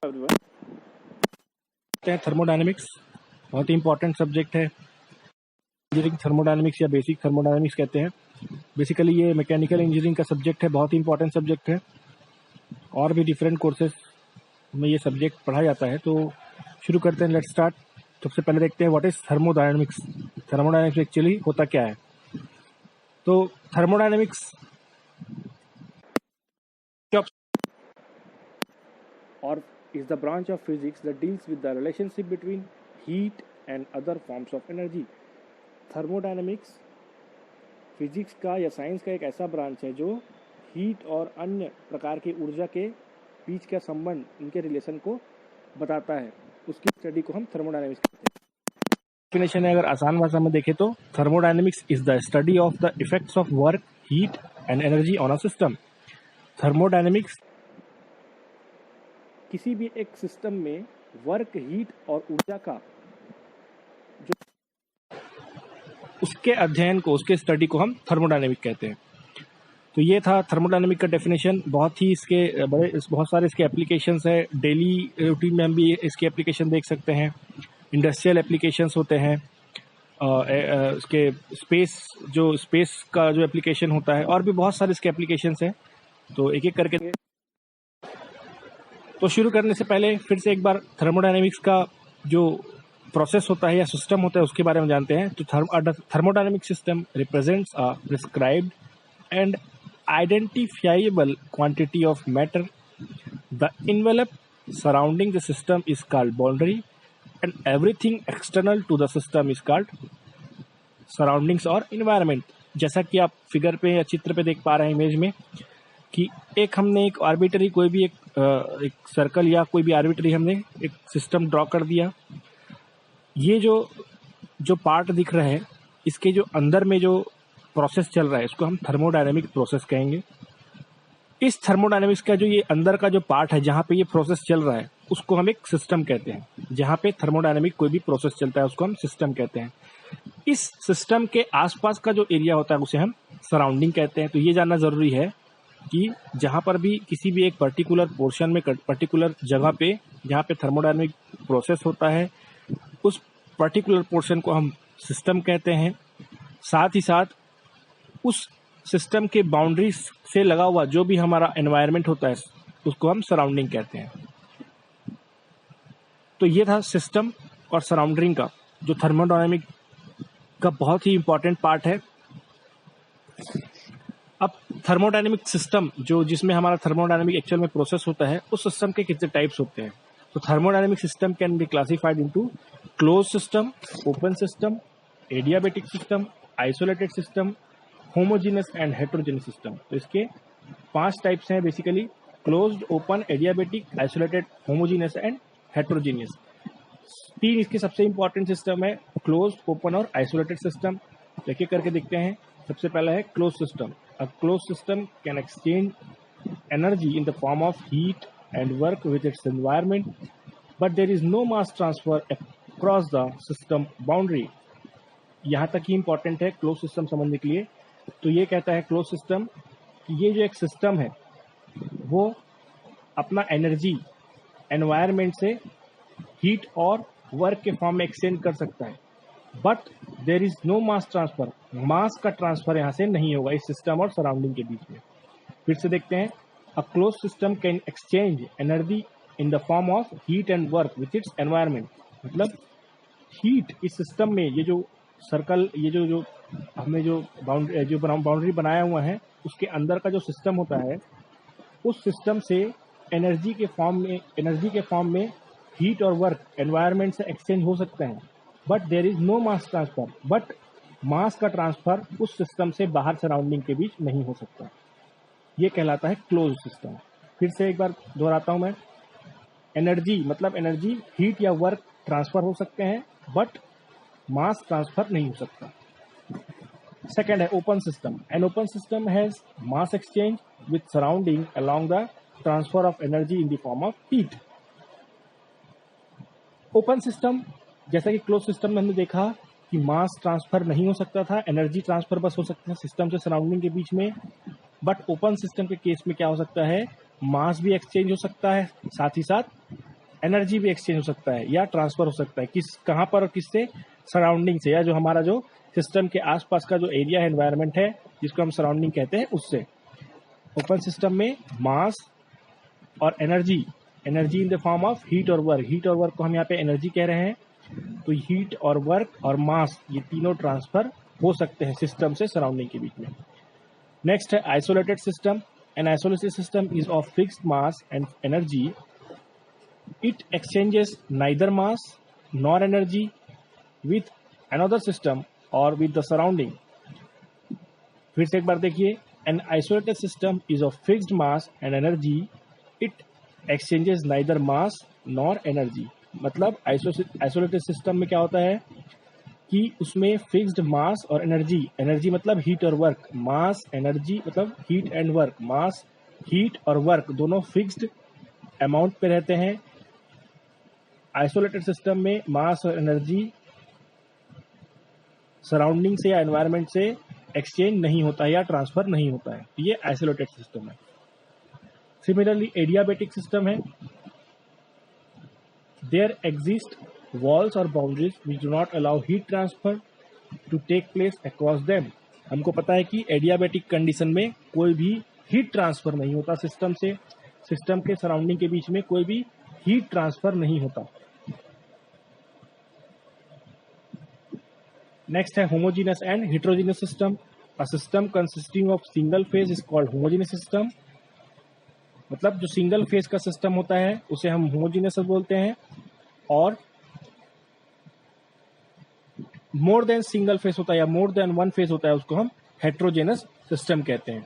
Everyone, thermodynamics बहुत ही important subject है। Engineering thermodynamics या बेसिक थर्मोडायनेमिक्स कहते हैं। बेसिकली ये मैकेनिकल इंजीनियरिंग का सब्जेक्ट है, बहुत ही इंपॉर्टेंट सब्जेक्ट है। और भी डिफरेंट कोर्सेज में ये सब्जेक्ट पढ़ा जाता है। तो शुरू करते हैं, लेट्स स्टार्ट। सबसे पहले देखते हैं what is thermodynamics. Thermodynamics actually होता क्या है। तो thermodynamics or is the branch of physics that deals with the relationship between heat and other forms of energy. Thermodynamics physics का या साइंस का एक ऐसा ब्रांच है जो हीट और अन्य प्रकार की ऊर्जा के बीच का संबंध, इनके रिलेशन को बताता है। उसकी स्टडी को हम थर्मोडायनेमिक्स कहते हैं। डेफिनेशन है, अगर आसान भाषा में देखें तो thermodynamics is the study of the effects of work, heat and energy on a system. Thermodynamics किसी भी एक सिस्टम में वर्क, हीट और ऊर्जा का जो उसके अध्ययन को, उसके स्टडी को हम थर्मोडायनेमिक कहते हैं। तो ये था थर्मोडायनेमिक का डेफिनेशन। बहुत सारे इसके एप्लीकेशंस है। डेली रूटीन में हम भी इसके एप्लीकेशन देख सकते हैं। इंडस्ट्रियल एप्लीकेशंस होते हैं, इसके स्पेस का जो एप्लीकेशन होता है, और भी बहुत सारे इसके एप्लीकेशंस हैं। तो एक एक करके तो शुरू करने से पहले फिर से एक बार थर्मोडायनेमिक्स का जो प्रोसेस होता है या सिस्टम होता है उसके बारे में जानते हैं। तो thermodynamic system represents a prescribed and identifiable quantity of matter. The envelope surrounding the system is called boundary and everything external to the system is called surroundings और इन्वायरमेंट। जैसा कि आप फिगर पे या चित्र पे देख पा रहे हैं इमेज में कि हमने एक आर्बिट्री कोई भी एक सर्कल या कोई भी आर्बिट्री हमने एक सिस्टम ड्रॉ कर दिया। ये जो पार्ट दिख रहा है, इसके जो अंदर में जो प्रोसेस चल रहा है इसको हम थर्मोडायनेमिक प्रोसेस कहेंगे। इस थर्मोडायनेमिक्स का जो ये अंदर का जो पार्ट है जहाँ पे ये प्रोसेस चल रहा है उसको हम एक सिस्टम कहते हैं। जहाँ पे थर्मोडायनेमिक कोई भी प्रोसेस चलता है उसको हम सिस्टम कहते हैं। इस सिस्टम के आसपास का जो एरिया होता है उसे हम सराउंडिंग कहते हैं। तो ये जानना जरूरी है कि जहाँ पर भी किसी भी एक पर्टिकुलर पोर्शन में, पर्टिकुलर जगह पे जहाँ पे थर्मोडायनेमिक प्रोसेस होता है, उस पर्टिकुलर पोर्शन को हम सिस्टम कहते हैं। साथ ही साथ उस सिस्टम के बाउंड्री से लगा हुआ जो भी हमारा एनवायरनमेंट होता है उसको हम सराउंडिंग कहते हैं। तो ये था सिस्टम और सराउंडिंग का जो थर्मोडायनेमिक का बहुत ही इंपॉर्टेंट पार्ट है। अब थर्मोडायनेमिक सिस्टम जिसमें हमारा थर्मोडायनेमिक एक्चुअल में प्रोसेस होता है, उस सिस्टम के कितने टाइप्स होते हैं। तो thermodynamic system can be classified into close system, open system, adiabatic system, isolated system, homogeneous and heterogeneous system. तो इसके 5 टाइप्स हैं basically: closed, open, adiabatic, isolated, homogeneous and heterogeneous. 3 इसके सबसे इंपॉर्टेंट सिस्टम है, क्लोज्ड, ओपन और isolated system. एक एक करके देखते हैं। सबसे पहला है close system. A closed system can exchange energy in the form of heat and work with its environment, but there is no mass transfer across the system boundary. यहाँ तक ही इम्पोर्टेंट है क्लोज सिस्टम समझने के लिए। तो ये कहता है क्लोज सिस्टम कि ये जो एक सिस्टम है वो अपना एनर्जी एनवायरमेंट से हीट और वर्क के फॉर्म में एक्सचेंज कर सकता है, but there is no mass transfer. Mass का ट्रांसफर यहाँ से नहीं होगा इस सिस्टम और सराउंडिंग के बीच में। फिर से देखते हैं। A close system can exchange energy in the form of heat and work with its environment. मतलब हीट इस सिस्टम में, ये जो सर्कल, ये जो हमने जो बाउंड्री बनाया हुआ है उसके अंदर का जो सिस्टम होता है, उस सिस्टम से एनर्जी के फॉर्म में हीट और वर्क एनवायरमेंट से एक्सचेंज हो सकते हैं, but there is no mass transfer. But mass का ट्रांसफर उस सिस्टम से बाहर सराउंडिंग के बीच नहीं हो सकता। ये कहलाता है क्लोज सिस्टम। फिर से एक बार दोहराता हूं मैं। एनर्जी हीट या वर्क ट्रांसफर हो सकते हैं, बट मास ट्रांसफर नहीं हो सकता। सेकेंड है open system. An open system has mass exchange with surrounding along the transfer of energy in the form of heat. Open system, जैसा कि क्लोज सिस्टम में हमने देखा कि मास ट्रांसफर नहीं हो सकता था, एनर्जी ट्रांसफर बस हो सकता है सिस्टम से सराउंडिंग के बीच में। बट ओपन सिस्टम के केस में क्या हो सकता है, मास भी एक्सचेंज हो सकता है, साथ ही साथ एनर्जी भी एक्सचेंज हो सकता है या ट्रांसफर हो सकता है, किस कहाँ पर और किससे, सराउंडिंग से, या जो हमारा जो सिस्टम के आसपास का जो एरिया है, एनवायरनमेंट है, जिसको हम सराउंडिंग कहते हैं, उससे। ओपन सिस्टम में मास और energy in the form of heat और वर्क, हीट और वर्क को हम यहाँ पे एनर्जी कह रहे हैं, तो हीट और वर्क और मास ये तीनों ट्रांसफर हो सकते हैं सिस्टम से सराउंडिंग के बीच में। नेक्स्ट है isolated system. An isolated system is of fixed mass and energy, it exchanges neither mass nor energy with another system और विथ द सराउंडिंग। फिर से एक बार देखिए, an isolated system is of fixed mass and energy, it exchanges neither mass nor energy. मतलब isolated system में क्या होता है कि उसमें फिक्स्ड मास और एनर्जी मतलब हीट और वर्क, मास एनर्जी मतलब heat and work, mass heat और वर्क दोनों फिक्स्ड अमाउंट पे रहते हैं। आइसोलेटेड सिस्टम में मास और एनर्जी सराउंडिंग से या एनवायरनमेंट से एक्सचेंज नहीं होता है या ट्रांसफर नहीं होता है, ये आइसोलेटेड सिस्टम है। सिमिलरली एडियाबेटिक सिस्टम है, there exist walls or boundaries which do not allow heat transfer to take place across them। हमको पता है कि एडियाबेटिक कंडीशन में कोई भी हीट ट्रांसफर नहीं होता सिस्टम से, सिस्टम के सराउंडिंग के बीच में कोई भी हीट ट्रांसफर नहीं होता। नेक्स्ट है homogeneous and heterogeneous system. A system consisting of single phase is called homogeneous system. मतलब जो सिंगल फेज का सिस्टम होता है उसे हम होमोजीनस बोलते हैं, और मोर देन सिंगल फेस होता है या मोर देन वन फेस होता है उसको हम हेट्रोजेनस सिस्टम कहते हैं।